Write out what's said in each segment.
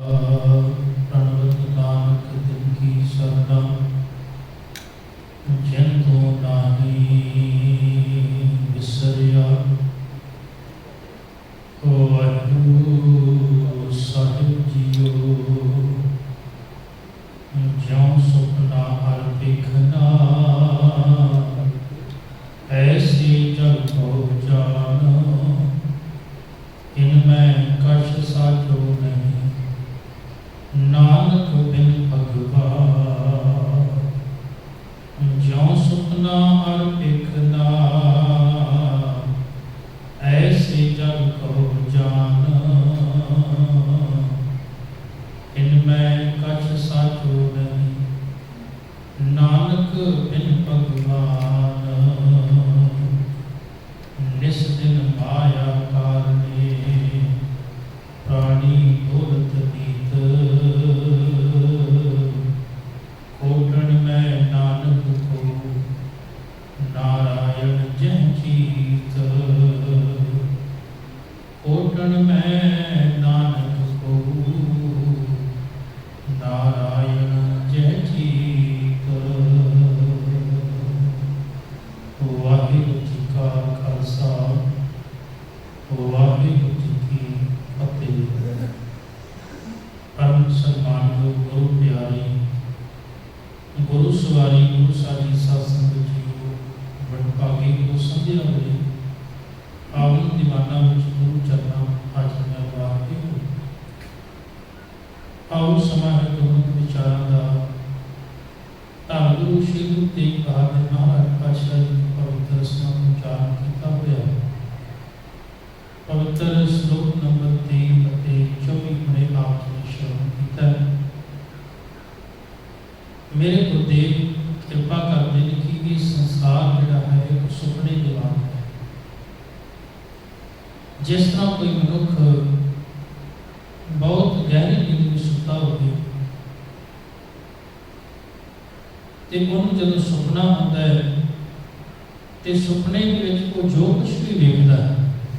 प्रणवत नानक दिन की सरना जिन तो नाही विसरिया। वाहिगुरू साहिब जीओ ज्यों सुपना हर देखना ऐसे जग को जान इनमें कछ साचो नहीं नानक बिन भगवान। ज्यों सुपना हर देखना ऐसे जग को जान इनमें कछ साचो नहीं नानक बिन भगवान। निस दिन माया कारणे प्राणी दौलत नीत कोटन में नानक को नारायण जह जीत। कोटन में नानक को नारायण जह जीत। वाहिगुरू जी का खालसा वाहिगुरू जी की फतेह। परम सम्मानयोग गुरु प्यारे गुरु सवारी गुरु साजी साध संगत जीओ वडभागे को संध्या ਵੇਲੇ पावन दीवाना विच गुरु चरनां हाजरियां ला के आओ समा है गुरमत विचारां दा धन गुरु श्री गुरु तेग बहादुर महाराज पातशाह जी पवित्र रसना उच्चारण किया होया। पवित्र श्लोक नंबर 23 ਅਤੇ 24 में आप जी श्रवण किया। मेरे गुरुदेव कृपा करते हैं कि ये संसार जिहड़ा है एक सुपने दे वांग है। जिस तरह कोई मनुख बहुत गहरी नींद में सुता होवे ते उन्होंने जब सुपना आता है तो सुपने के वो जो कुछ भी देखता है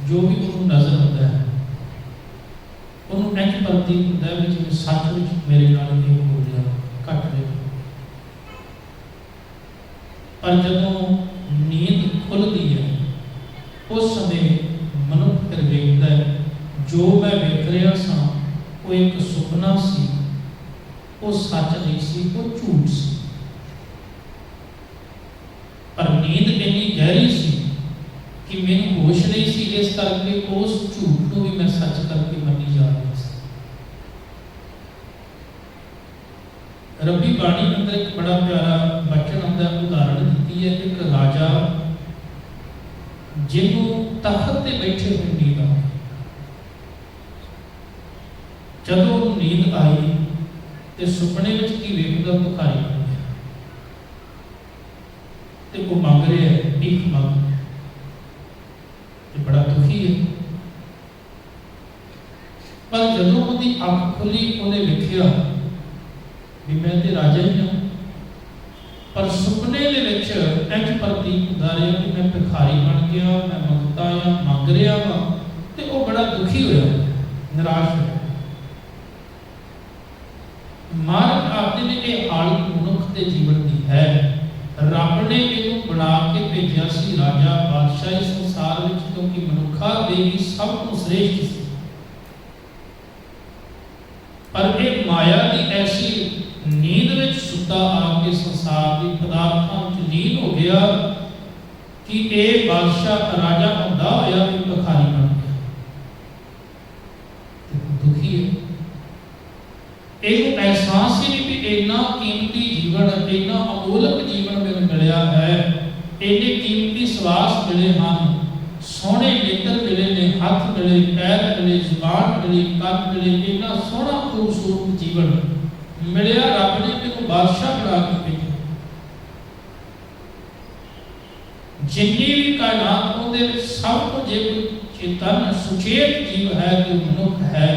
जो भी उन्होंने नजर आता है उन्होंने इंज प्रतीत होता है जिवें सच विच मेरे नाल ये हो गया घट गया। पर जब नींद खुलती है उस समय मनुख फिर देखता है जो मैं वेख रहा सा वो एक सुपना सी, वो सच नहीं सी, वो झूठ सी। पर नींद इतनी गहरी सी कि मैंने होश नहीं सी, इस करके उस झूठ को भी मैं सच करके मनी जा रही सी। रब्बी बाणी अंदर एक बड़ा प्यारा बचन अंदर उदाहरण दी है। एक राजा जिन्हों तख्त ते बैठे हुए नींद आ गई। जदों नींद आई तो सुपने में की वेखदा भिखारी बन गया ते वो मंग रहा है भीख मंग ते बड़ा दुखी है। पर जदों उसकी अख खुली उन्हें वेखिया भी मैं तो राजा ही हाँ। पर सुपने के विच इंज प्रतीत होता रहा कि मैं भिखारी बन गया, मैं मंगता या मंग रहा वा ते वो बड़ा दुखी होया निराश होया। मार्ग आपने ने ये हालत मनुख के जीवन की है। रब ने इनू बना के भेजा सी राजा बादशाही संसार विच क्योंकि मनुखा दे ही सब तो श्रेष्ठ सी। पर एक माया की ऐसी नींद में सुता आके संसार की पदार्थों में लीन हो गया कि ये बादशाह राजा होंदा होया भी भिखारी बन गया। दुखी है। एक एहसास ही नहीं भी इतना कीमती जीवन, इतना अमोलक जीवन मैंने मिलया है, इन्ने कीमती श्वास मिले हैं, सोहने नेत्र मिले ने, हाथ मिले, पैर मिले, जुबान मिली, कंन मिले, इतना सोहना खूबसूरत जीवन मिलया। रब ने मेरे बादशाह बना के भेजा। जिन्नी भी कायनात उहदे विच सब तो जे कोई चेतन सुचेत जीव है तो मनुख है।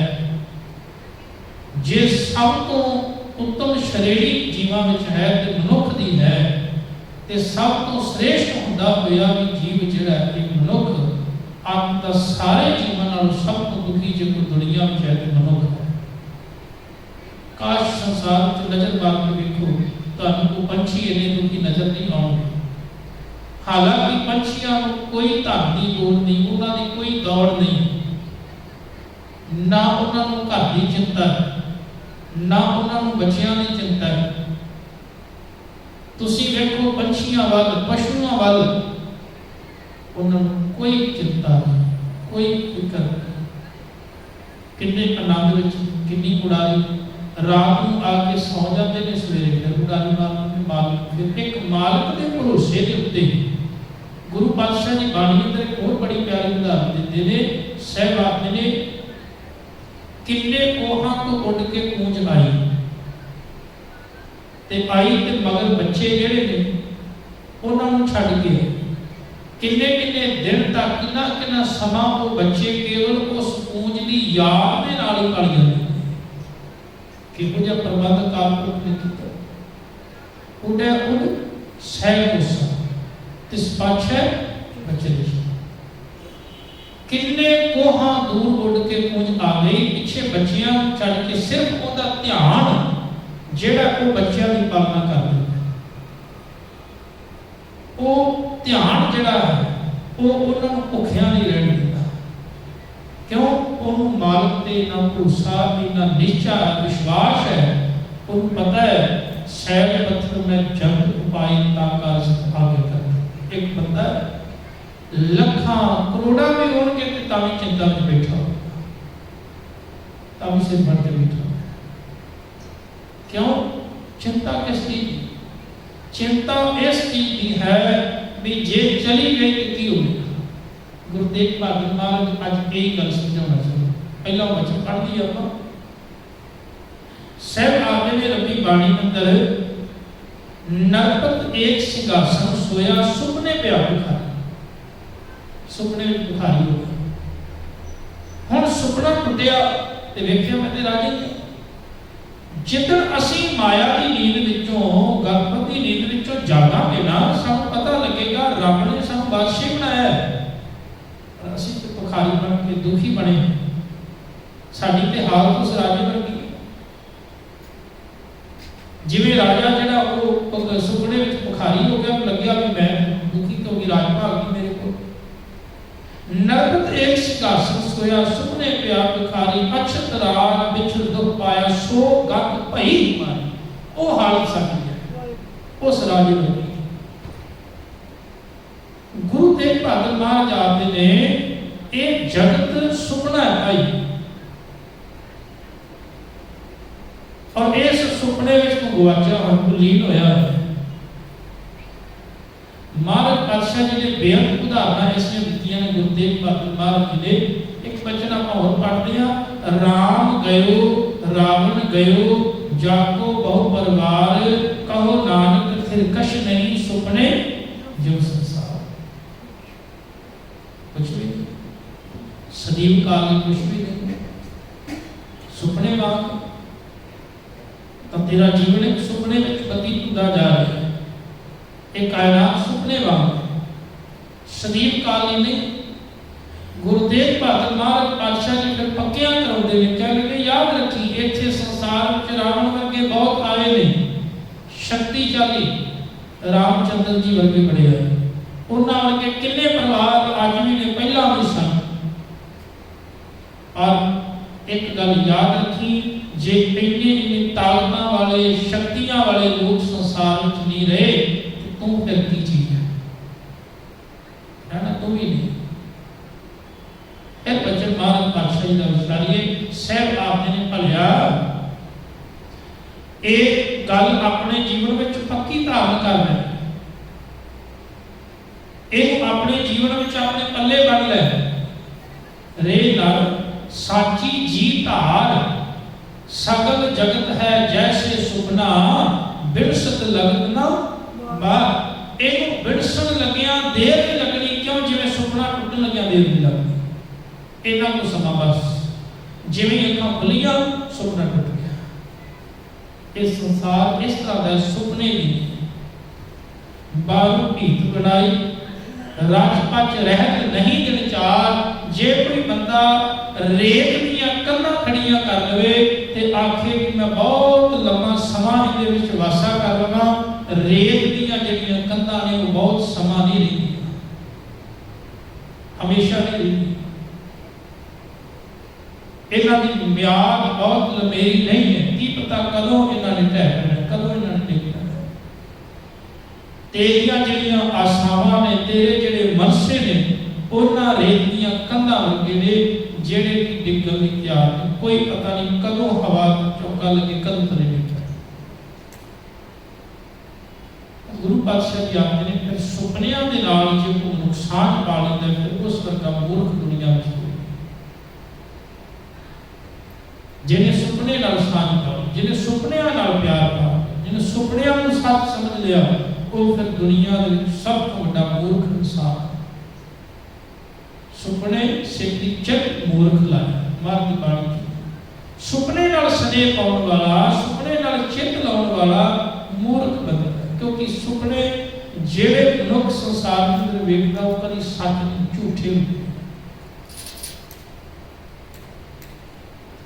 जे सब तो उत्तम श्रेणी जीवां विच है तो मनुख दी है ते सब तो श्रेष्ठ हुंदा होया भी जीव जिहड़ा है मनुख आप सारे जीवन नालों सब तो दुखी जो दुनिया में है तो मनुख है। काश संसार में नजर मार के देखो तो पंछी इन्ने दुखी नजर नहीं आउंगे। हालांकि पंछियों को कोई धन की लोड़ नहीं, उन्होंने कोई दौड़ नहीं, ना उन्होंने घर की चिंता, ना उन्होंने बच्चों की चिंता। तुसी देखो पंछियों वाल, पशुओं वाल, उन्होंने कोई चिंता नहीं, कोई फिक्र नहीं। किन्ने आनंद विच, किन्नी उड़ाई, रात को आके सौ जाते हैं, सवेरे फिर उड़ाई मारते मालिक। फिर एक मालिक के भरोसे के उत्ते गुरु पातशाह जी बाणी अंदर एक और बड़ी प्यारी उदाहरण देते हैं। साहब आखते ने किन्ने कोहां तो उड़ के कूंज आई ते मगर बच्चे जेड़े ने उन्होंने छड्ड के किन्ने किन्ने दिन तक किन्ना किन्ना समा वो बच्चे केवल उस कूंज की याद में नाल ही पल जाते। किहो जिहा प्रबंध कालपुरख ने कीता। उड़े उड़ सह गुस्सा तिस पाछे बच्चे दे। किन्ने कोहां दूर उड़ के कूंज आ गई, पिछे बच्चियां चढ़ के सिर्फ उहदा ध्यान जेड़ा वो बच्चियां की पालना करदे, वो ध्यान जेड़ा है वो उन्हां नूं भुखिया नहीं रहण दिंदा। क्यों? उन्होंने मालिक ते ना भरोसा ना निश्चा विश्वास है। उन्हें पता है सैल पत्थर में जग उपाय ताका आगे कर। एक बंदा लखा करोड़ा में होंगे तो तावी चिंता में बैठा हो, तावी सिर भरते बैठा। क्यों? चिंता किस चीज? चिंता इस चीज की है भी जे चली गई तो की होगी। गुरु तेग बहादुर महाराज आज यही गल समझाना चाहिए। पहला वचन पढ़ दिया आप साहब आपने ने रब्बी बाणी अंदर नरपत एक सिंहासन सोया सुपने पे भिखारी, सुपने में भिखारी हो गया। हुण सुपना टुटिया ते वेखिया मैं ते राजी नहीं। जिदन असी माया की नींद विचों, गर्भ की नींद विचों जागांगे ना, सानू पता लगेगा रब ने सानू बादशाह बनाया है। असी तो भिखारी बन के दुखी बने, साडी ते हालत उस राजे वर्गी। जिवें राजा जिहड़ा वो सुपने विच भिखारी हो गया, लग्या भी मैं दुखी क्योंकि राज भाग मेरे को। नरपत एक सिंहासन सोया सुपने पिया भिखारी, अछत रात बिच दुख पाया सो गत भई मारी। वो हालत साडी है उस राजे वर्गी। गुरु तेग बहादुर महाराज आते ने एक जगत सुपना है भाई, और इस सुपने में गुआचा और लीन होया है। महाराज पातशाह जी ने बेअंत उदाहरण इसमें दित्तियां ने। गुरु तेग बहादुर महाराज जी ने एक वचन आप और पढ़ते हैं। राम गयो रावण गयो, जाको बहु परिवार, कहो नानक फिर कछ नहीं, सुपने जो संसार। कुछ भी नहीं, सदीव काल में कुछ भी नहीं, सुपने वांग। तो तेरा जीवन एक सुपने में प्रतीत होता जा रहा है। एक कायनात सुपने वांग सदीव काल ने। गुरु तेग बहादुर महाराज पातशाह जी फिर पक्कियां कराउंदे ने, कह लगे याद रखी इत्थे संसार में रावण वर्गे बहुत आए ने, शक्तिशाली रामचंद्र जी वर्गे बड़े आए, उन्हां वर्गे किन्ने परिवार आज भी ने, पहला भी सन। और एक गल याद रखी, जे इन्नी ताकतां वाले शक्तियां वाले लोग संसार में नहीं रहे तो तू फिर की चीज है ना? तू ही नहीं। फिर बच्चन महाराज पातशाह जी का विचारिए साहब आपने भलिया एक गल अपने जीवन में पक्की धारण कर ले, एक अपने जीवन में अपने पल्ले बन ले। रे नर साची जी धार, सगल जगत है जैसे सुपना, बिरसत लगत ना बार। एक बिरसन लगिया देर नहीं लगनी, क्यों? जिवें सुपना टुटन लगिया देर नहीं लगनी। इन्ना को समा बस, जिवें अखां खुलियां सुपना टुट गया। इस संसार इस तरह का सुपने भी बारू भीत बनाई, राजपच रहत नहीं दिन चार। जे कोई बंदा रेत दियां कंधां खड़ियां कर लवे ते आखे कि मैं बहुत ਦੇ ਵਿੱਚ ਵਾਸਾ ਕਰ ਲਵਾਂ। ਰੇਤ ਦੀਆਂ ਜਿਹੜੀਆਂ ਕੰਧਾਂ ਨੇ ਉਹ ਬਹੁਤ ਸਮਾਂ ਨਹੀਂ ਰਹਿੰਦੀਆਂ, ਹਮੇਸ਼ਾ ਨਹੀਂ ਰਹਿੰਦੀਆਂ। ਇਹਨਾਂ ਦੀ ਮਿਆਦ ਬਹੁਤ ਲੰਮੇਰੀ ਨਹੀਂ ਹੈ। ਕੀ ਪਤਾ ਕਦੋਂ ਇਹਨਾਂ ਨੇ ਢਹਿ ਪੈਣਾ, ਕਦੋਂ ਇਹਨਾਂ ਨੇ ਡਿੱਗਣਾ। ਤੇਰੀਆਂ ਜਿਹੜੀਆਂ ਆਸਾਵਾਂ ਨੇ, ਤੇਰੇ ਜਿਹੜੇ ਮਨਸੇ ਨੇ, ਉਹਨਾਂ ਰੇਤ ਦੀਆਂ ਕੰਧਾਂ ਵਰਗੇ ਨੇ ਜਿਹੜੇ ਕਿ ਡਿੱਗਣ ਲਈ ਤਿਆਰ ਨੇ। ਕੋਈ ਪਤਾ ਨਹੀਂ ਕਦੋਂ ਹਵਾ ਝੋਂਕਾ ਲੱਗੇ, ਕਦੋਂ ਥੱਲੇ ਡਿੱਗ ਜਾਏ। ਗੁਰੂ ਪਾਤਸ਼ਾਹ ਜੀ ਆਖਦੇ ਨੇ ਫਿਰ ਸੁਪਨਿਆਂ ਦੇ ਨਾਲ ਜੇ ਕੋਈ ਨੁਕਸਾਨ ਪਾ ਲੈਂਦਾ ਫਿਰ ਉਸ ਵਰਗਾ ਮੂਰਖ ਦੁਨੀਆ ਵਿੱਚ ਕੋਈ। ਜਿਹਨੇ ਸੁਪਨੇ ਨਾਲ ਸਾਂਝ ਪਾਈ, ਜਿਹਨੇ ਸੁਪਨਿਆਂ ਨਾਲ ਪਿਆਰ ਪਾਇਆ, ਜਿਹਨੇ ਸੁਪਨਿਆਂ ਨੂੰ ਸੱਚ ਸਮਝ ਲਿਆ, ਉਹ ਫਿਰ ਦੁਨੀਆ ਦੇ ਵਿੱਚ ਸਭ ਤੋਂ ਵੱਡਾ ਮੂਰਖ ਇਨਸਾਨ। ਸੁਪਨੇ ਸਿੱਧੀ ਚਿੱਤ ਮੂਰਖ ਲਾਇਆ ਮਾਰ ਦੀ ਬਾਣੀ। ਸੁਪਨੇ ਨਾਲ ਸਨੇਹ ਪਾਉਣ ਵਾਲਾ, ਸੁਪਨੇ ਨਾਲ ਚਿੱਤ ਲਾਉਣ ਵਾਲਾ ਮੂਰਖ ਬੰਦਾ, ਕਿਉਂਕਿ ਸੁਪਨੇ ਜਿਹੜੇ ਮਨੁੱਖ ਸੰਸਾਰ ਨੂੰ ਵੇਖਦਾ ਉਹ ਕਦੀ ਸੱਚ ਨਹੀਂ, ਝੂਠੇ ਹੁੰਦੇ।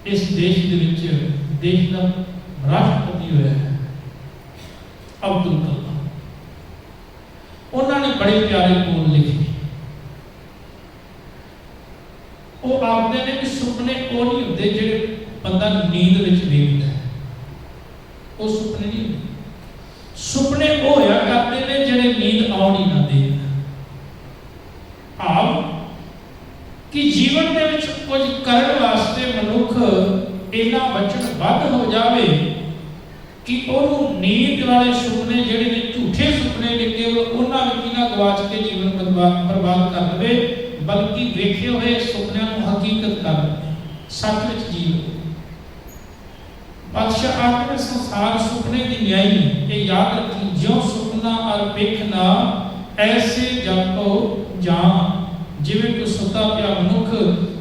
ਇਸ ਦੇਸ਼ ਦੇ ਵਿੱਚ ਦੇਸ਼ ਦਾ ਰਾਸ਼ਟਰਪਤੀ ਹੋਇਆ ਹੈ ਅਬਦੁਲ ਕਲਾਮ। ਉਹਨਾਂ ਨੇ ਬੜੇ ਪਿਆਰੇ ਬੋਲ ਲਿਖੇ। ਉਹ ਆਖਦੇ ਨੇ ਕਿ ਸੁਪਨੇ ਉਹ ਨਹੀਂ ਹੁੰਦੇ ਜਿਹੜੇ ਬੰਦਾ ਨੀਂਦ ਵਿੱਚ ਵੇਖਦਾ ਹੈ, ਉਹ ਸੁਪਨੇ ਨਹੀਂ ਹੁੰਦੇ। ਸੁਪਨੇ ਉਹ ਹੋਇਆ ਕਰਦੇ ਨੇ ਜਿਹੜੇ ਨੀਂਦ ਆਉਣ ਹੀ ਨਾ ਦੇਣ। ਭਾਵ ਕਿ ਜੀਵਨ ਦੇ ਵਿੱਚ ਕੁਝ ਕਰਨ ਵਾਸਤੇ ਮਨੁੱਖ ਇੰਨਾ ਵਚਨਬੱਧ ਹੋ ਜਾਵੇ ਕਿ ਉਹਨੂੰ ਨੀਂਦ ਵਾਲੇ ਸੁਪਨੇ ਜਿਹੜੇ ਨੇ, ਝੂਠੇ ਸੁਪਨੇ ਨੇ, ਕੇਵਲ ਉਹਨਾਂ ਵਿੱਚ ਹੀ ਨਾ ਗਵਾਚ ਕੇ ਜੀਵਨ ਬਰਬਾਦ ਕਰ ਦੇਵੇ, ਬਲਕਿ ਵੇਖੇ ਹੋਏ ਸੁਪਨਿਆਂ ਨੂੰ ਹਕੀਕਤ ਕਰ ਦੇਵੇ, ਸੱਚ ਵਿੱਚ ਜੀ ਲਵੇ। ਪਾਤਸ਼ਾਹ ਆਖਦੇ ਸੰਸਾਰ ਸੁਪਨੇ ਦੀ ਨਿਆਈ ਹੈ। ਇਹ ਯਾਦ ਰੱਖੀ, ਜਿਉਂ ਸੁਪਨਾ ਅਰ ਵੇਖਣਾ ਐਸੇ ਜਾਪੋ ਜਾਂ। ਜਿਵੇਂ ਕਿ ਸੁੱਤਾ ਪਿਆ ਮਨੁੱਖ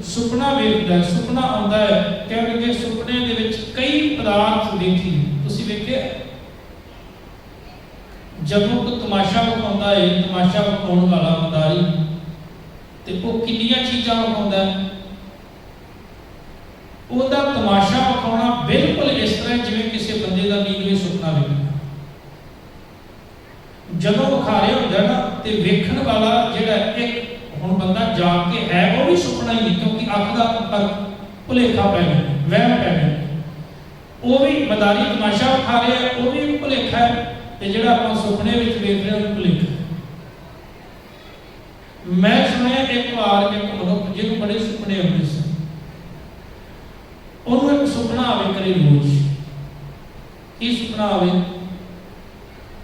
ਸੁਪਨਾ ਵੇਖਦਾ ਹੈ, ਸੁਪਨਾ ਆਉਂਦਾ ਹੈ, ਕਹਿੰਦੇ ਸੁਪਨੇ ਦੇ ਵਿੱਚ ਕਈ ਪਦਾਰਥ ਵੇਖੀ। ਤੁਸੀਂ ਵੇਖਿਆ ਜਦੋਂ ਕੋਈ ਤਮਾਸ਼ਾ ਵਿਖਾਉਂਦਾ ਹੈ, ਤਮਾਸ਼ਾ ਵਿਖਾਉਣ ਵਾਲਾ ਮਦਾਰੀ, ਤੇ ਉਹ ਕਿੰਨੀਆਂ ਚੀਜ਼ਾਂ ਵਿਖਾਉਂਦਾ ਹੈ। ਉਹਦਾ ਤਮਾਸ਼ਾ ਵਿਖਾਉਣਾ ਬਿਲਕੁਲ ਇਸ ਤਰ੍ਹਾਂ ਜਿਵੇਂ ਕਿਸੇ ਬੰਦੇ ਦਾ ਨੀਂਦ ਵਿੱਚ ਸੁਪਨਾ ਵੇਖਣਾ। ਜਦੋਂ ਵਿਖਾ ਰਿਹਾ ਹੁੰਦਾ ਨਾ, ਤੇ ਵੇਖਣ ਵਾਲਾ ਜਿਹੜਾ ਇੱਕ ਹੁਣ ਬੰਦਾ ਜਾਗ ਕੇ ਹੈ ਉਹ ਵੀ ਸੁਪਨਾ ਹੀ ਨਹੀਂ, ਕਿਉਂਕਿ ਅੱਖ ਦਾ ਭੁਲੇਖਾ ਪੈ ਗਿਆ, ਵਹਿਮ ਪੈ ਗਿਆ। ਉਹ ਵੀ ਮਦਾਰੀ ਤਮਾਸ਼ਾ ਵਿਖਾ ਰਿਹਾ, ਉਹ ਵੀ ਭੁਲੇਖਾ ਹੈ, ਤੇ ਜਿਹੜਾ ਆਪਾਂ ਸੁਪਨੇ ਵਿੱਚ ਵੇਖ ਰਹੇ ਉਹ ਭੁਲੇਖਾ। ਮੈਂ ਸੁਣਿਆ ਇੱਕ ਵਾਰ ਇੱਕ ਮਨੁੱਖ ਜਿਹਨੂੰ ਬੜੇ ਸੁਪਨੇ ਆਉਂਦੇ ਸਨ, ਉਹਨੂੰ ਇੱਕ ਸੁਪਨਾ ਆਵੇ ਕਰੇ ਰੋਜ਼। ਕੀ ਸੁਪਨਾ ਆਵੇ?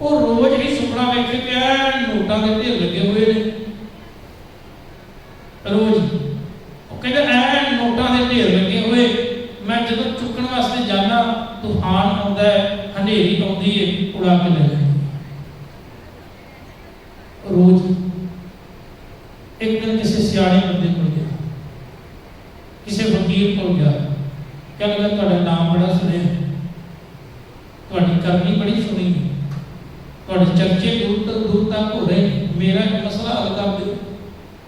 ਉਹ ਰੋਜ਼ ਹੀ ਸੁਪਨਾ ਵੇਖੇ ਕਿ ਨੋਟਾਂ ਦੇ ਢੇਰ ਲੱਗੇ ਹੋਏ ਨੇ। ਰੋਜ਼ ਉਹ ਕਹਿੰਦਾ ਐ ਨੋਟਾਂ ਦੇ ਢੇਰ ਲੱਗੇ ਹੋਏ, ਮੈਂ ਜਦੋਂ ਚੁੱਕਣ ਵਾਸਤੇ ਜਾਣਾ ਤੂਫਾਨ ਆਉਂਦਾ ਹੈ, ਹਨੇਰੀ ਆਉਂਦੀ ਹੈ, ਉਡਾ ਕੇ ਲੈ ਜਾਂਦੀ। ਰੋਜ਼ ਇੱਕ ਦਿਨ ਕਿਸੇ ਸਿਆਣੇ ਬੰਦੇ ਕੋਲ ਗਿਆ, ਕਿਸੇ ਵਕੀਲ ਕੋਲ ਗਿਆ, ਕਹਿੰਦਾ ਤੁਹਾਡਾ ਨਾਮ ਬੜਾ ਸੁਣਿਆ, ਤੁਹਾਡੀ ਕਰਨੀ ਬੜੀ ਸੁਣੀ, ਤੁਹਾਡੇ ਚਰਚੇ ਦੂਰ ਤੱਕ ਹੋ ਰਹੇ, ਮੇਰਾ ਇੱਕ ਮਸਲਾ ਹੱਲ ਕਰ ਦਿਓ।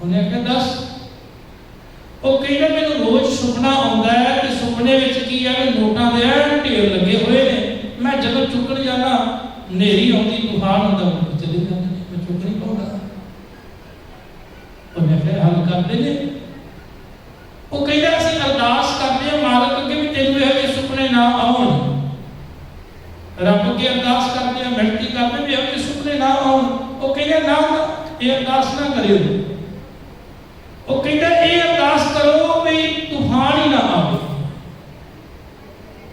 ਉਹਨੇ ਆਖਿਆ ਦੱਸ। ਉਹ ਕਹਿੰਦਾ ਮੈਨੂੰ ਰੋਜ਼ ਸੁਪਨਾ ਆਉਂਦਾ ਹੈ ਕਿ ਸੁਪਨੇ ਵਿੱਚ ਕੀ ਹੈ, ਨੋਟਾਂ ਦੇ ਢੇਰ ਲੱਗੇ ਹੋਏ ਨੇ, ਮੈਂ ਜਦੋਂ ਚੁੱਕਣ ਜਾਣਾ ਹਨੇਰੀ ਆਉਂਦੀ, ਤੂਫਾਨ ਆਉਂਦਾ, ਚਲੇ ਜਾਂਦੇ ਨੇ, ਮੈਂ ਚੁੱਕ ਨਹੀਂ ਪਾਉਂਦਾ। ਉਹਨੇ ਫਿਰ ਹੱਲ ਕਰਦੇ ਨੇ। ਉਹ ਕਹਿੰਦਾ ਅਸੀਂ ਅਰਦਾਸ ਕਰਦੇ ਹਾਂ ਮਾਲਕ ਅੱਗੇ ਵੀ ਤੈਨੂੰ ਇਹੋ ਜਿਹੇ ਸੁਪਨੇ ਨਾ ਆਉਣ। ਰੱਬ ਅੱਗੇ ਅਰਦਾਸ ਕਰਦੇ ਹਾਂ, ਬੇਨਤੀ ਕਰਦੇ ਵੀ ਇਹੋ ਜਿਹੇ ਸੁਪਨੇ ਨਾ ਆਉਣ। ਉਹ ਕਹਿੰਦਾ ਨਾ, ਇਹ ਅਰਦਾਸ ਨਾ ਕਰਿਓ। ਉਹ ਕਹਿੰਦਾ ਇਹ ਅਰਦਾਸ ਕਰੋ ਵੀ ਤੂਫਾਨ ਹੀ ਨਾ ਆਵੇ।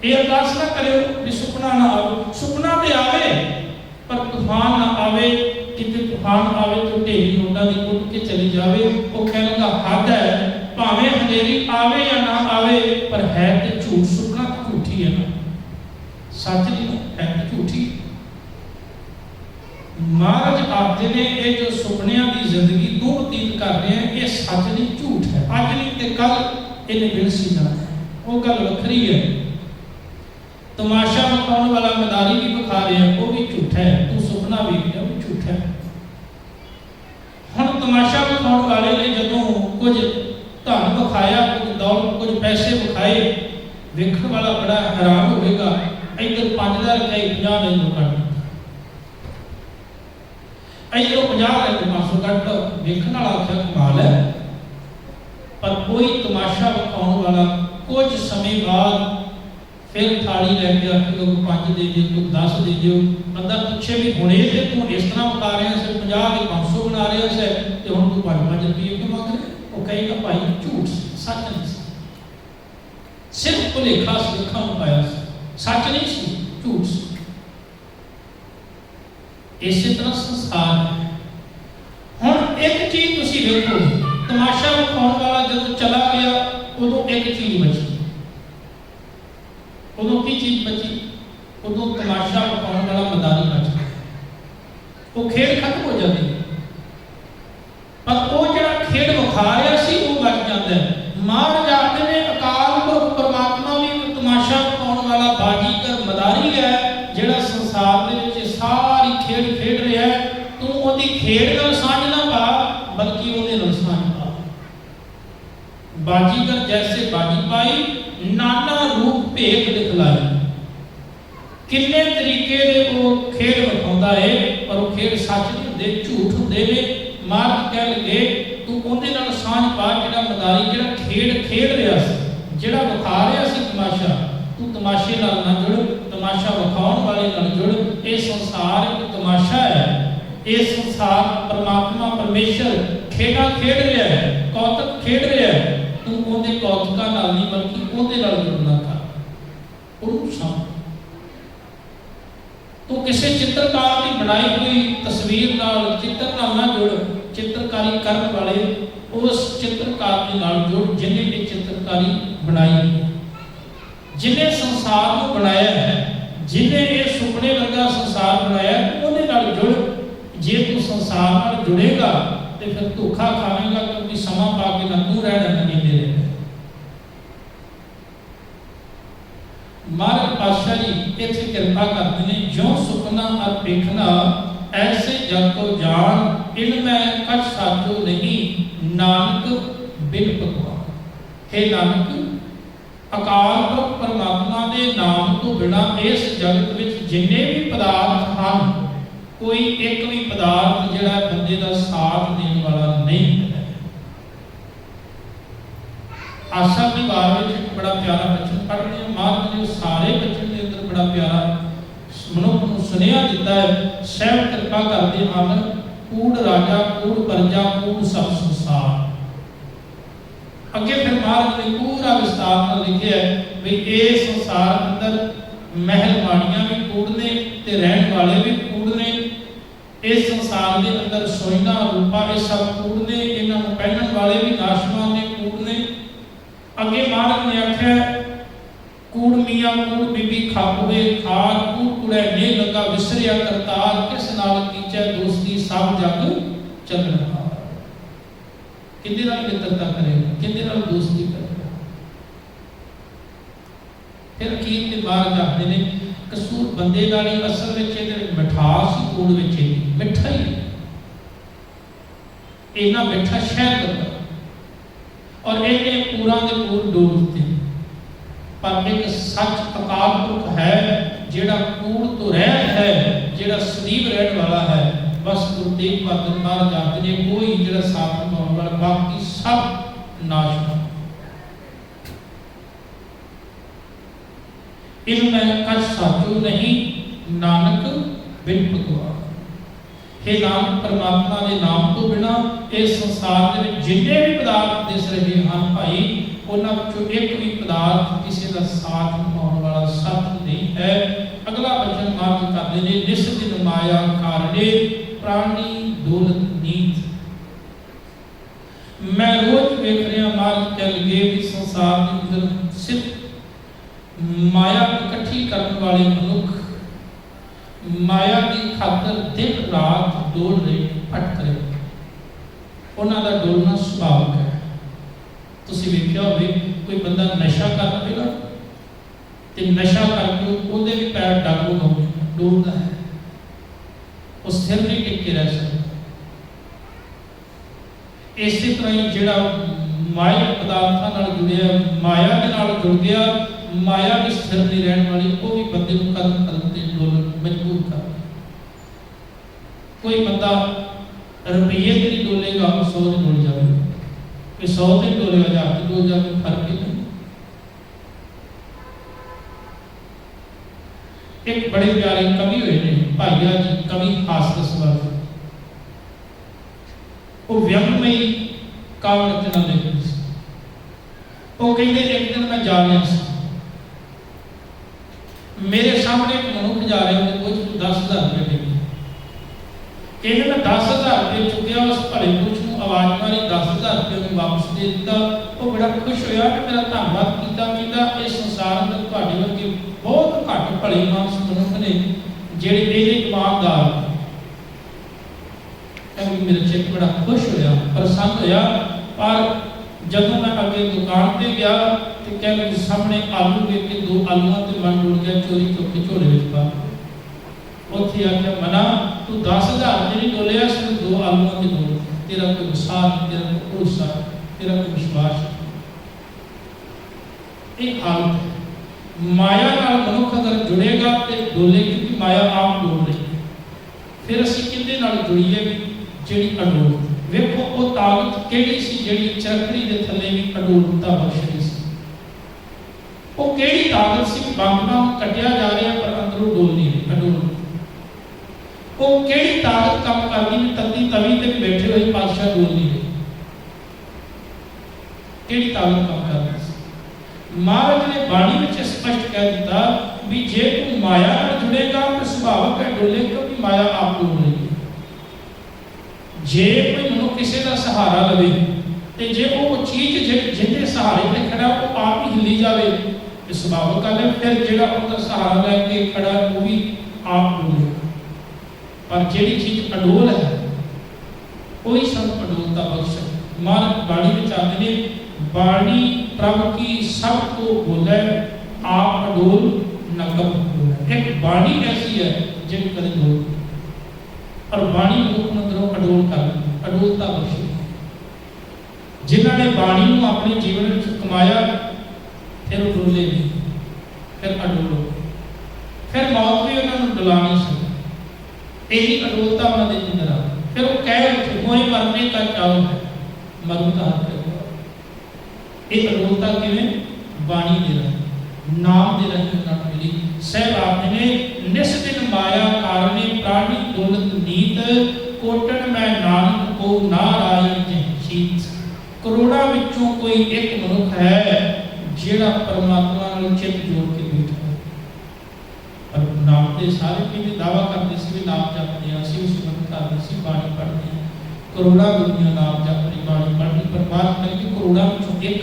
ਇਹ ਅਰਦਾਸ ਨਾ ਕਰਿਓ ਵੀ ਸੁਪਨਾ ਨਾ ਆਵੇ। ਸੁਪਨਾ ਤੇ ਆਵੇ ਪਰ ਤੂਫਾਨ ਨਾ ਆਵੇ। ਕਿਤੇ ਤੂਫਾਨ ਆਵੇ ਤਾਂ ਢੇਰੀ ਨੋਟਾਂ ਦੀ ਉੱਡ ਕੇ ਚਲੀ ਜਾਵੇ। ਉਹ ਕਹਿਣ ਦਾ ਹੱਦ ਹੈ, ਭਾਵੇਂ ਹਨੇਰੀ ਆਵੇ ਜਾਂ ਨਾ ਆਵੇ, ਪਰ ਹੈ ਤੇ ਝੂਠ। ਸੁਪਨਾ ਝੂਠੀ ਹੈ ਨਾ, ਸੱਚ ਨਹੀਂ ਹੈ, ਤੇ ਝੂਠੀ। ਮਹਾਰਾਜ ਆਖਦੇ ਨੇ ਇਹ ਜੋ ਸੁਪਨਿਆਂ ਦੀ ਜ਼ਿੰਦਗੀ ਤੂੰ ਬਤੀਤ ਕਰ ਰਿਹਾ ਹੈ, ਇਹ ਸੱਚ ਨਹੀਂ ਝੂਠ ਹੈ। ਅੱਜ ਨਹੀਂ ਤੇ ਕੱਲ ਇਹਨੇ ਵਿਲਸੀ ਜਾਣਾ ਹੈ, ਉਹ ਗੱਲ ਵੱਖਰੀ ਹੈ। ਤਮਾਸ਼ਾ ਵਿਖਾਉਣ ਵਾਲਾ ਮਦਾਰੀ ਵੀ ਵਿਖਾ ਰਿਹਾ, ਉਹ ਵੀ ਝੂਠਾ ਹੈ। ਤੂੰ ਸੁਪਨਾ ਵੇਖ ਰਿਹਾ, ਉਹ ਵੀ ਝੂਠਾ ਹੈ। ਹੁਣ ਤਮਾਸ਼ਾ ਵਿਖਾਉਣ ਵਾਲੇ ਨੇ ਜਦੋਂ ਕੁਝ ਧਨ ਵਿਖਾਇਆ, ਕੁਝ ਦੌਲਤ, ਕੁਝ ਪੈਸੇ ਵਿਖਾਏ, ਵੇਖਣ ਵਾਲਾ ਬੜਾ ਹੈਰਾਨ ਹੋਵੇਗਾ इधर 5 दा रखा 50 ने तो कट इधरों 50 लैके 500 कट देखने वाला आख्या कमाल है। पर कोई तमाशा विखाने वाला कुछ समय बाद फिर थाली लैके आके लोग 5 दे दियो, कोई 10 दे दियो। बंदा पूछे भी हुणे ते तू इस तरह बता रहा है 50 के 500 बना रहा है ते हुण तू 5 रुपये क्यों मांग रहे? वो कहेगा भाई झूठ सच नहीं सी, सिर्फ भुलेखा सिखा पाया, सच नहीं सी, झूठ सी। इसी तरह संसार है। हुण एक चीज तुसीं देखो, तमाशा विखाने वाला जब चला गया उदों एक चीज बची। उदों की चीज बची? उदों तमाशा विखाने वाला मदारी बच गया, वो खेड खत्म हो जाती। पर वो जिहड़ा खेड विखा रहा सी वो बच जाता है। महाराज आखदे ने अकाल पुरख परमात्मा भी तमाशा विखाने वाला बाजीगर मदारी है, जिहड़ा संसार दे विच सारी खेड खेड रहा है। तू ओदी खेड नाल सांझ ना पा, बल्कि ओदे नाल सांझ पा। बाजीगर जैसे बाजी पाई, नाना रूप भेद दिखलाई। किन्ने तरीके दे वो खेड विखाउंदा है, पर वो खेड सच नहीं हुंदे, झूठ हुंदे ने। मार्ग कह लगे तू ओदे नाल सांझ पा, जिहड़ा मदारी जिहड़ा खेड खेड रहा सी, जिहड़ा विखा रहा सी तमाशा, तू तमाशे नाल ना जुड़, तमाशा विखाउण वाले नाल जुड़। ये संसार एक तमाशा है, ये संसार परमात्मा परमेश्वर खेड़ा खेड रहा है, कौतक खेड रहा है। तू ओदे कौतका नाल नहीं बल्कि ओदे नाल जुड़ना कर, उहनूं समझ। तो किसी चित्रकार की बनाई हुई तस्वीर नाल चित्र नाल ना जुड़, चित्रकारी करने वाले उस चित्रकार के नाल जुड़ जिन्हें ये चित्रकारी बनाई, जिन्हें संसार को बनाया है, जिन्हें ये सुपने लगा संसार बनाया, उहदे नाल जुड़। जे तू संसार नाल जुड़ेगा तो फिर धोखा खावेगा, क्योंकि समा पा के ना तू रहना ना नींदे रहना। महाराज पातशाह जी इत्थे कृपा करते हैं, ज्यों सुपना और देखना ऐसे जग को जान, इनमें कछ साचो नहीं नानक बिन भगवान। हे नानक, अकाल पुरख परमात्मा के नाम तो बिना इस जगत विच जिन्ने भी पदार्थ हैं, कोई एक भी पदार्थ जिहड़ा बंदे का साथ देने वाला नहीं है। आशा की बार में बड़ा प्यारा बचन पढ़ते हैं। महाराज ने सारे बचन के अंदर बड़ा प्यारा मनुख को सुनिया दिता है। सहब कृपा करते हैं, कूड़ राजा कूड़ प्रजा कूड़ सब संसार। अगे फिर महाराज ने पूरा विस्तार में लिखे है भी ये संसार अंदर महल माड़ियां भी कूड़ ने ते रहन वाले भी कूड़ ने। इस संसार के अंदर सोइना रूपा ये सब कूड़ ने, इन्हां नूं पहनण वाले भी नाशवान ने कूड़ ने। अगे महाराज ने आख्या कूड़ मियाँ कूड़ बीबी खापुए खार, कूड़ कुड़े ने लगा विसरिया करतार, किस नाल कीचै दोस्ती सब जग चलना। किंदे नाल मित्रता करेगा, किंदे नाल दोस्ती करेगा। फिर अखीर ते महाराज आखदे ने कसूर बंदे दा नहीं, असल विच इहदे मिठास ही कूड़ विच है, मिठा ही इन्ना मिठा शहद करदा और इन्हें पूरा दे पूर डोल दिते। पर एक सच अकाल पुरख है जिहड़ा कूड़ तो रहत है, जिहड़ा सदैव रहने वाला है। बस गुरु तेग बहादुर महाराज आखदे ने कोई जिहड़ा साथ निभाउण वाला, बाकी सब नाश। इनमें कछ साचो नहीं नानक बिन भगवान। हे नानक, परमात्मा के नाम तो बिना इस संसार में जिन्ने भी पदार्थ दिस रहे हैं भाई, उन्होंने एक भी पदार्थ किसी का साथ निभाने वाला सत्य नहीं है। अगला वचन महाराज करते हैं, निस दिन माया कारणे प्राणी दौलत नीत। मैं रोज देख रहा महाराज कह लगे भी संसार के अंदर सिर्फ माया इकट्ठी करने वाले मनुख माया की खातर दिन रात दौड़ रहे, भटक रहे। उन्होंने डोलना सुभाविक है। तुसीं वेखिया होवे कोई बंदा नशा कर पेगा ते नशा करके ਉਹਦੇ भी पैर डाकू होंगे, डोलता है, वो स्थिर नहीं टिक के रह सकता। इसी तरह ही जिहड़ा माया पदार्थां नाल जुड़िया, माया दे नाल जुड़ गया, माया भी स्थिर नहीं रहने वाली, वो भी बंदे को कदम कदम से डोलण मजबूर कर। कोई बंदा रुपये के लिए डोलेगा, 100 से डोल जाएगा, कोई 100 से डोलेगा, 1000 से डोल जाएगा, फर्क ही नहीं। एक बड़े प्यारे कवि हुए ने भाईया जी, कवि हास रस, वो व्यंगमयी काव्य रचना लिखी। वो कहते एक दिन मैं जा रहा था, मेरे सामने एक मनुख जा रहे थे, कुछ 10,000 रुपये देंगे। कहते मैं 10,000 रुपये चुकया, उस भले पुरुष को आवाज मारी, 10,000 रुपये में वापस दे दिता। वो बड़ा खुश होया कि मेरा धन्यवाद किया। कहता इस संसार में ਤੁਹਾਡੇ वर्गे बहुत घट भले मानस मनुख ने ਜਿਹੜੇ ਇਹਦੇ ईमानदार। मेरा चित्त बड़ा खुश होया, प्रसन्न होया। पर जब मैं अगे दुकान पे गया तो क्या मेरे सामने आलू देख के 2 आलूआं ते मन डुल गया, चोरी चुक के झोले विच पा। उत्थे आख्या मना तू 10,000 नहीं डोलिया, सिर्फ 2 आलूआं ते डोल। तेरा कोई विश्वास, तेरा कोई भरोसा, तेरा कोई विश्वास। एक हालत माया नाल मनुख अगर जुड़ेगा तो डोले, क्योंकि माया आप डोल रही। फिर असीं किहदे नाल जुड़ीए ਜਿਹੜੀ अडोल। ਵੇਖੋ ਉਹ ਤਾਕਤ ਕਿਹੜੀ ਸੀ ਜਿਹੜੀ ਚਰਖੜੀ ਦੇ ਥੱਲੇ ਵੀ ਅਡੋਲਤਾ ਬਖਸ਼ਦੀ ਸੀ। ਉਹ ਕਿਹੜੀ ਤਾਕਤ ਸੀ ਬੰਗਾਂ ਨੂੰ ਕੱਟਿਆ ਜਾ ਰਿਹਾ ਪਰ ਅੰਦਰੋਂ ਡੋਲ ਨਹੀਂ ਰਹੀ, ਅਡੋਲ। ਉਹ ਕਿਹੜੀ ਤਾਕਤ ਕੰਮ ਕਰਦੀ ਵੀ ਤੱਤੀ ਤਵੀ ਤੇ ਬੈਠੇ ਹੋਏ ਪਾਤਸ਼ਾਹ ਡੋਲ ਨਹੀਂ ਰਹੇ। ਕਿਹੜੀ ਤਾਕਤ ਕੰਮ ਕਰਦੀ ਸੀ? ਮਹਾਰਾਜ ਨੇ ਬਾਣੀ ਵਿੱਚ ਸਪਸ਼ਟ ਕਹਿ ਦਿੱਤਾ ਵੀ ਜੇ ਤੂੰ ਮਾਇਆ ਨਾਲ ਜੁੜੇਗਾ ਤਾਂ ਸੁਭਾਵਕ ਹੈ ਡੋਲੇ, ਕਿਉਂਕਿ ਮਾਇਆ ਆਪ ਡੋਲ ਰਹੀ ਹੈ। जे कोई मनुष्य किसी का सहारा लवे तो जे वो चीज जिहदे सहारे पे खड़ा वो आप ही हिली जाए तो सुभाविक गल है। फिर जिहड़ा उनका सहारा लैके खड़ा वो भी आप डोले। पर जिहड़ी चीज अडोल है वही सब अडोलता बख्श। महाराज बाणी में आते ने बाणी प्रभु की सब को बोले, आप अडोल न कब बोले। एक बाणी ऐसी है जिन कदे डोल, और बाणी लोग अंदरों अडोल कर, अडोलता बख्शी। जिन्होंने बाणी को अपने जीवन में कमाया फिर डोले नहीं, फिर अडोलो, फिर मौत भी उन्होंने डुला नहीं सकती। यही अडोलता उन्होंने अंदर आ। फिर वो कह उठे मोए मरने का चाव है, मरूंगा ये अडोलता किवें? बाणी दे रहे, नाम दे रहे उन्होंने मिली। सहब आपने निस दिन माया कारणे प्राणी दौलत नीत, कोटन मैं नानक को नारायण जीत। करोड़ा विचों कोई एक मनुख है जिहड़ा परमात्मा नाल चित जोड़ के बैठा है। पर नाम दे सारे किवें दावा करदे सी भी नाम जपदे आ, असीं सिमरन करदे सी, बाणी पढ़दे आ, करोड़ा दुनिया नाम जपदी बाणी पढ़दी। पर बात करिए करोड़ा विचों एक,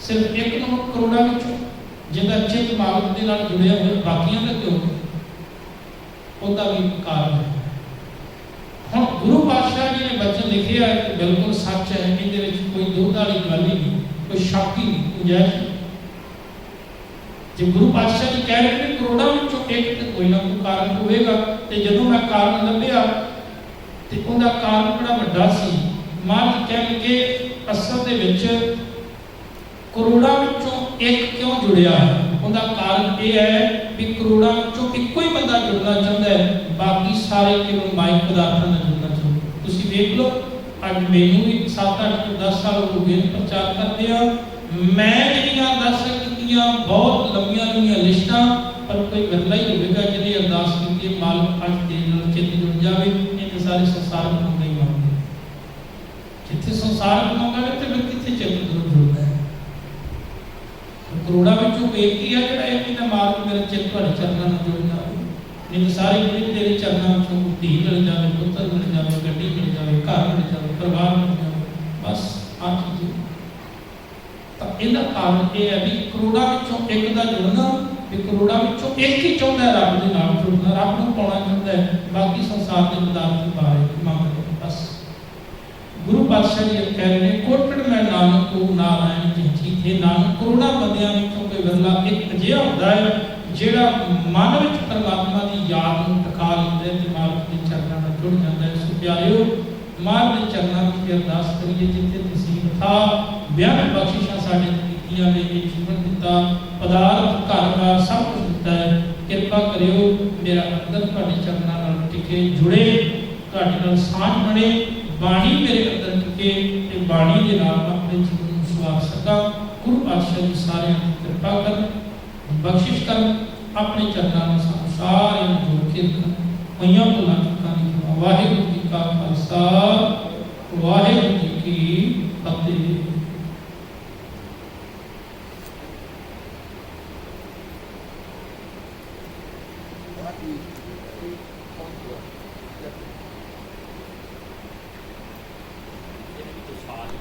सिर्फ एक मनुख करोड़ा विचों जिहदा चित मालक दे नाल जुड़िया होया, बाकियां दा क्यों? ਉਹਦਾ ਵੀ ਕਾਰਨ ਹੈ। ਹੁਣ ਗੁਰੂ ਪਾਤਸ਼ਾਹ ਜੀ ਨੇ ਬਚਨ ਲਿਖੇ ਹੈ ਕਿ ਬਿਲਕੁਲ ਸੱਚ ਹੈ, ਇਹਦੇ ਵਿੱਚ ਕੋਈ ਦੁੱਧ ਵਾਲੀ ਗੱਲ ਹੀ ਨਹੀਂ, ਕੋਈ ਸ਼ੱਕ ਹੀ ਨਹੀਂ, ਗੁੰਜਾਇਸ਼ ਨਹੀਂ। ਜੇ ਗੁਰੂ ਪਾਤਸ਼ਾਹ ਜੀ ਕਹਿ ਰਹੇ ਨੇ ਕਰੋੜਾਂ ਵਿੱਚੋਂ ਇੱਕ ਤੇ ਕੋਈ ਨਾ ਕੋਈ ਕਾਰਨ ਹੋਵੇਗਾ, ਤੇ ਜਦੋਂ ਮੈਂ ਕਾਰਨ ਲੱਭਿਆ ਤੇ ਉਹਦਾ ਕਾਰਨ ਬੜਾ ਵੱਡਾ ਸੀ। ਮਹਾਰਾਜ ਕਹਿਣਗੇ ਅਸਲ ਦੇ ਵਿੱਚ ਕਰੋੜਾਂ ਵਿੱਚੋਂ ਇੱਕ ਕਿਉਂ ਜੁੜਿਆ ਹੈ? ਉਹਦਾ ਕਾਰਨ ਇਹ ਹੈ भी करोड़ा चो इको ही बंदा जुड़ना चाहता है, बाकी सारे केवल माइक पदार्थों में जुड़ना चाहते। तुसी देख लो अज मैनू भी 7-8 10 साल हो गए प्रचार करते हैं। मैं जिहड़ियां अरदासां कीतियां बहुत लंबियां लंबियां लिस्टां, पर कोई बदला ही होगा जिहड़ी अरदास कीती मालिक अज दे नाल चित जुड़ जावे। ये सारे संसार में नहीं मांगते, जिथे संसार में मांगेंगे तो फिर किथे चित जुड़ना है। करोड़ा विचों एक ही है जिहड़ा एक ने मार के मेरा चित तुहाडे चरनां नाल जुड़ जावे। नहीं तो सारी दुनिया तेरे चरनां विचों धी मिल जावे, पुत्र मिल जावे, गड्डी मिल जावे, घर मिल जावे, परिवार मिल जावे, बस आ चीज़। तो इहदा कारण यह है भी करोड़ा विचों एक दा जुड़ना, भी करोड़ा विचों एक ही चाहुंदा है रब दे नाल जुड़ना, रब नूं पाउणा चाहुंदा है, बाकी संसार दे पदार्थ बारे मंगदा बस। गुरु पातशाह जी कह रहे हैं कोटड़ मैं नानक को नारायण जी थे। नानक करोड़ा बंदियां विचों कोई बंदा एक अजिहा हुंदा है जिहड़ा मन विच परमात्मा की याद नूं टका लैंदा है ते मालिक दे चरनां नाल जुड़ जांदा है। सो प्यारिओ मालिक दे चरनां विच अरदास करिए जिथे तसीब था बयान बख्शिशां साडे कीतियां ने ये जीवन दिता, पदार्थ घर बार सब कुछ दिता है। कृपा करियो मेरा अंदर तुहाडे चरनां नाल टिके जुड़े, तुहाडे नाल साझ बने, बाणी मेरे अंदर टिके ते बाणी दे नाल अपने जीवन नूं सवार सकां। गुरु पातशाह जी सारिਆਂ ਦੀ कृपा कर, बख्शिश कर, अपने चरनां नाल सानूं सारिਆਂ ਨੂੰ जोड़ के रखन। होइयां भुलां चुकां दी क्षमा। वाहिगुरू जी का खालसा, वाहिगुरू जी की फतेह। What is